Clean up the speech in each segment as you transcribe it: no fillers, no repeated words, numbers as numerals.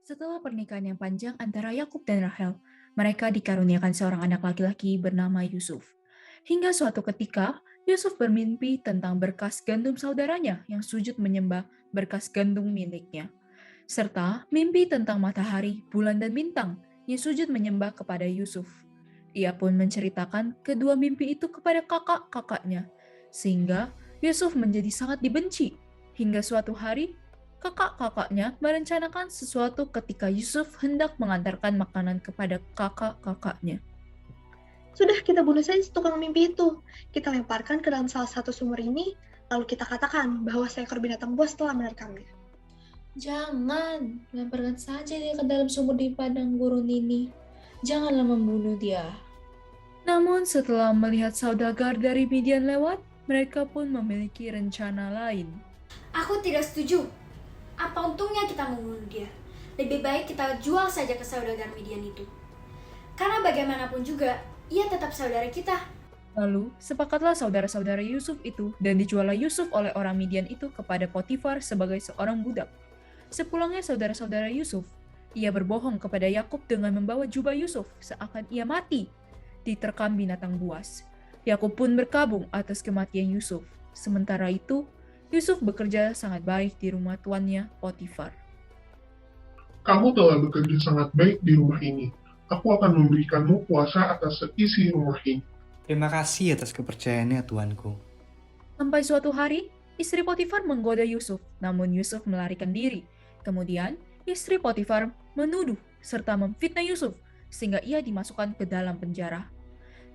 Setelah pernikahan yang panjang antara Yakub dan Rahel, mereka dikaruniakan seorang anak laki-laki bernama Yusuf. Hingga suatu ketika, Yusuf bermimpi tentang berkas gandum saudaranya yang sujud menyembah berkas gandum miliknya, serta mimpi tentang matahari, bulan, dan bintang yang sujud menyembah kepada Yusuf. Ia pun menceritakan kedua mimpi itu kepada kakak-kakaknya, sehingga Yusuf menjadi sangat dibenci. Hingga suatu hari, kakak-kakaknya merencanakan sesuatu ketika Yusuf hendak mengantarkan makanan kepada kakak-kakaknya. Sudah kita bunuh saja tukang mimpi itu. Kita lemparkan ke dalam salah satu sumur ini, lalu kita katakan bahwa seekor binatang buas telah menerkamnya. Jangan, lemparkan saja dia ke dalam sumur di padang gurun ini. Janganlah membunuh dia. Namun setelah melihat saudagar dari Midian lewat, mereka pun memiliki rencana lain. Aku tidak setuju. Apa untungnya kita membunuh dia? Lebih baik kita jual saja ke saudagar Midian itu. Karena bagaimanapun juga, ia tetap saudara kita. Lalu, sepakatlah saudara-saudara Yusuf itu dan dijuallah Yusuf oleh orang Midian itu kepada Potifar sebagai seorang budak. Sepulangnya saudara-saudara Yusuf, ia berbohong kepada Yakub dengan membawa jubah Yusuf seakan ia mati, diterkam binatang buas. Yakub pun berkabung atas kematian Yusuf. Sementara itu, Yusuf bekerja sangat baik di rumah tuannya, Potifar. Kamu telah bekerja sangat baik di rumah ini. Aku akan memberikanmu kuasa atas seisi rumah ini. Terima kasih atas kepercayaannya, Tuanku. Sampai suatu hari, istri Potifar menggoda Yusuf, namun Yusuf melarikan diri. Kemudian, istri Potifar menuduh serta memfitnah Yusuf, sehingga ia dimasukkan ke dalam penjara.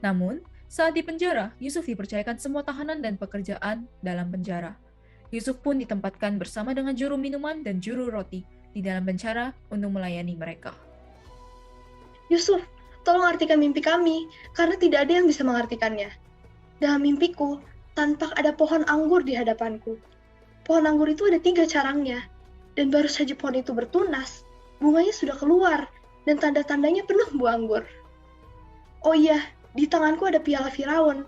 Namun, saat di penjara, Yusuf dipercayakan semua tahanan dan pekerjaan dalam penjara. Yusuf pun ditempatkan bersama dengan juru minuman dan juru roti di dalam penjara untuk melayani mereka. Yusuf, tolong artikan mimpi kami, karena tidak ada yang bisa mengartikannya. Dalam mimpiku, tampak ada pohon anggur di hadapanku. Pohon anggur itu ada 3 carangnya, dan baru saja pohon itu bertunas, bunganya sudah keluar, dan tanda-tandanya penuh buah anggur. Oh iya, di tanganku ada piala Firaun.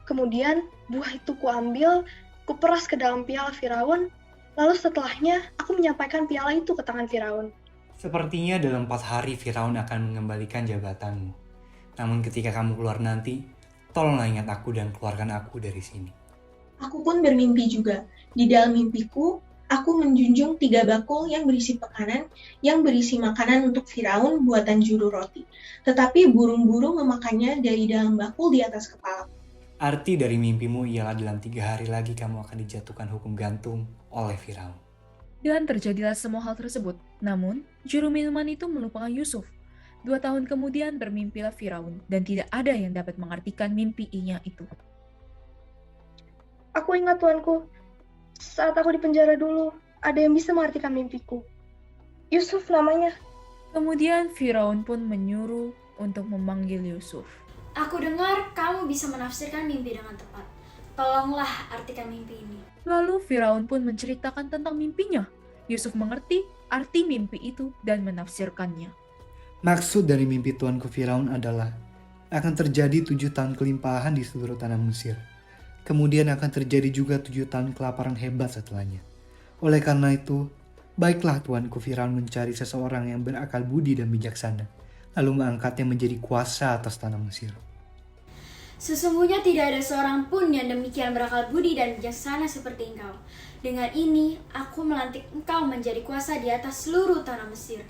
Kemudian, buah itu kuambil, kuperas ke dalam piala Firaun, lalu setelahnya aku menyampaikan piala itu ke tangan Firaun. Sepertinya dalam 4 hari Firaun akan mengembalikan jabatanmu. Namun ketika kamu keluar nanti, tolonglah ingat aku dan keluarkan aku dari sini. Aku pun bermimpi juga. Di dalam mimpiku, aku menjunjung 3 bakul yang berisi pekanan, yang berisi makanan untuk Firaun buatan juru roti. Tetapi burung-burung memakannya dari dalam bakul di atas kepala. Arti dari mimpimu ialah dalam 3 hari lagi kamu akan dijatuhkan hukum gantung oleh Firaun. Dan terjadilah semua hal tersebut. Namun, juru minuman itu melupakan Yusuf. 2 tahun kemudian bermimpilah Firaun, dan tidak ada yang dapat mengartikan mimpinya itu. Aku ingat tuanku, saat aku di penjara dulu, ada yang bisa mengartikan mimpiku. Yusuf namanya. Kemudian Firaun pun menyuruh untuk memanggil Yusuf. Aku dengar kamu bisa menafsirkan mimpi dengan tepat. Tolonglah artikan mimpi ini. Lalu Firaun pun menceritakan tentang mimpinya. Yusuf mengerti arti mimpi itu dan menafsirkannya. Maksud dari mimpi Tuanku Firaun adalah akan terjadi 7 tahun kelimpahan di seluruh tanah Mesir. Kemudian akan terjadi juga 7 tahun kelaparan hebat setelahnya. Oleh karena itu, baiklah Tuanku Firaun mencari seseorang yang berakal budi dan bijaksana, lalu mengangkatnya menjadi kuasa atas tanah Mesir. Sesungguhnya tidak ada seorang pun yang demikian berakal budi dan bijaksana seperti engkau. Dengan ini, aku melantik engkau menjadi kuasa di atas seluruh tanah Mesir.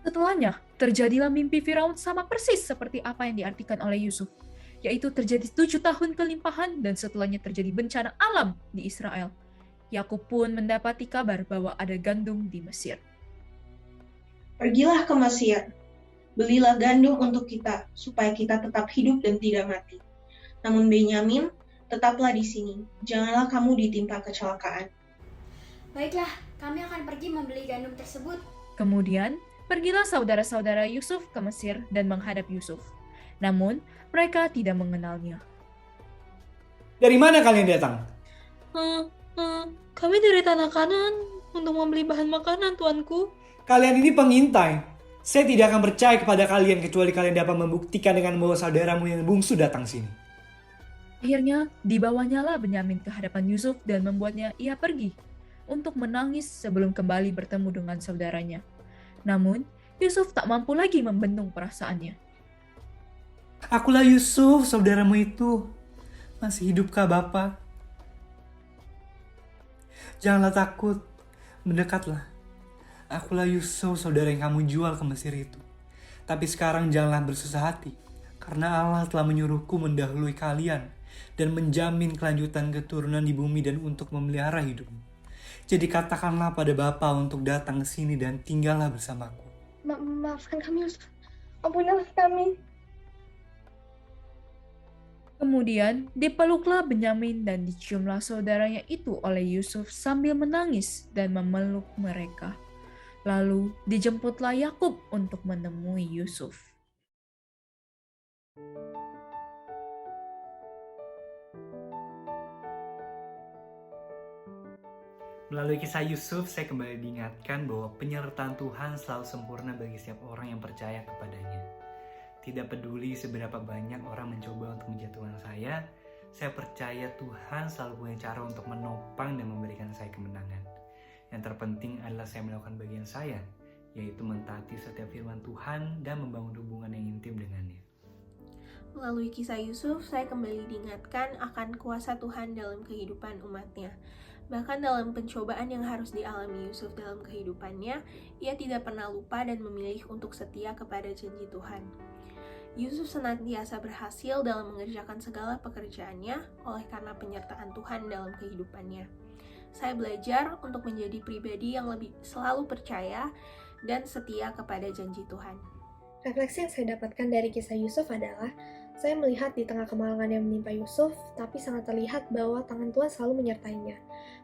Setelahnya, terjadilah mimpi Firaun sama persis seperti apa yang diartikan oleh Yusuf, yaitu terjadi 7 tahun kelimpahan dan setelahnya terjadi bencana alam di Israel. Yakub pun mendapati kabar bahwa ada gandum di Mesir. Pergilah ke Mesir, belilah gandum untuk kita, supaya kita tetap hidup dan tidak mati. Namun Benyamin, tetaplah di sini, janganlah kamu ditimpa kecelakaan. Baiklah, kami akan pergi membeli gandum tersebut. Kemudian, pergilah saudara-saudara Yusuf ke Mesir dan menghadap Yusuf. Namun, mereka tidak mengenalnya. Dari mana kalian datang? Kami dari tanah kanan untuk membeli bahan makanan, tuanku. Kalian ini pengintai. Saya tidak akan percaya kepada kalian kecuali kalian dapat membuktikan dengan membawa saudaramu yang bungsu datang sini. Akhirnya, dibawanyalah Benyamin ke hadapan Yusuf dan membuatnya ia pergi untuk menangis sebelum kembali bertemu dengan saudaranya. Namun, Yusuf tak mampu lagi membendung perasaannya. Akulah Yusuf, saudaramu itu. Masih hidupkah Bapa? Janganlah takut, mendekatlah. Akulah Yusuf, saudara yang kamu jual ke Mesir itu. Tapi sekarang janganlah bersusah hati, karena Allah telah menyuruhku mendahului kalian dan menjamin kelanjutan keturunan di bumi dan untuk memelihara hidupmu. Jadi katakanlah pada Bapa untuk datang ke sini dan tinggallah bersamaku. Maafkan kami, Yusuf. Ampunilah kami. Kemudian dipeluklah Benyamin dan diciumlah saudaranya itu oleh Yusuf sambil menangis dan memeluk mereka. Lalu dijemputlah Yakub untuk menemui Yusuf. Melalui kisah Yusuf, saya kembali diingatkan bahwa penyertaan Tuhan selalu sempurna bagi setiap orang yang percaya kepadanya. Tidak peduli seberapa banyak orang mencoba untuk menjatuhkan saya percaya Tuhan selalu punya cara untuk menopang dan memberikan saya kemenangan. Yang terpenting adalah saya melakukan bagian saya, yaitu mentaati setiap firman Tuhan dan membangun hubungan yang intim dengannya. Melalui kisah Yusuf, saya kembali diingatkan akan kuasa Tuhan dalam kehidupan umatnya. Bahkan dalam pencobaan yang harus dialami Yusuf dalam kehidupannya, ia tidak pernah lupa dan memilih untuk setia kepada janji Tuhan. Yusuf senantiasa berhasil dalam mengerjakan segala pekerjaannya oleh karena penyertaan Tuhan dalam kehidupannya. Saya belajar untuk menjadi pribadi yang lebih selalu percaya dan setia kepada janji Tuhan. Refleksi yang saya dapatkan dari kisah Yusuf adalah, saya melihat di tengah kemalangan yang menimpa Yusuf, tapi sangat terlihat bahwa tangan Tuhan selalu menyertainya.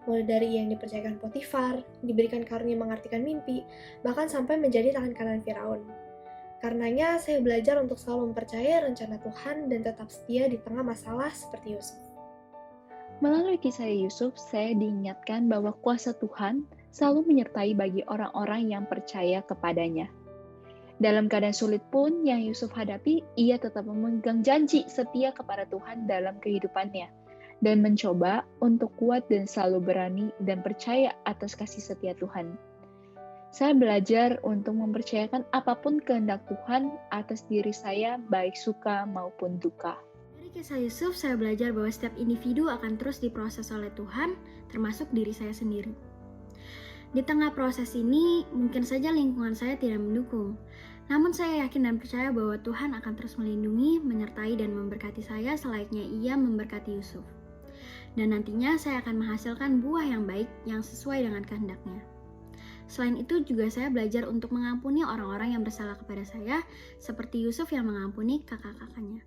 Mulai dari yang dipercayakan Potifar, diberikan karunia mengartikan mimpi, bahkan sampai menjadi tangan kanan Firaun. Karenanya, saya belajar untuk selalu mempercayai rencana Tuhan dan tetap setia di tengah masalah seperti Yusuf. Melalui kisah Yusuf, saya diingatkan bahwa kuasa Tuhan selalu menyertai bagi orang-orang yang percaya kepadanya. Dalam keadaan sulit pun yang Yusuf hadapi, ia tetap memegang janji setia kepada Tuhan dalam kehidupannya, dan mencoba untuk kuat dan selalu berani dan percaya atas kasih setia Tuhan. Saya belajar untuk mempercayakan apapun kehendak Tuhan atas diri saya, baik suka maupun duka. Dari kisah Yusuf, saya belajar bahwa setiap individu akan terus diproses oleh Tuhan, termasuk diri saya sendiri. Di tengah proses ini, mungkin saja lingkungan saya tidak mendukung. Namun saya yakin dan percaya bahwa Tuhan akan terus melindungi, menyertai, dan memberkati saya selayaknya Ia memberkati Yusuf. Dan nantinya saya akan menghasilkan buah yang baik yang sesuai dengan kehendak-Nya. Selain itu juga saya belajar untuk mengampuni orang-orang yang bersalah kepada saya, seperti Yusuf yang mengampuni kakak-kakaknya.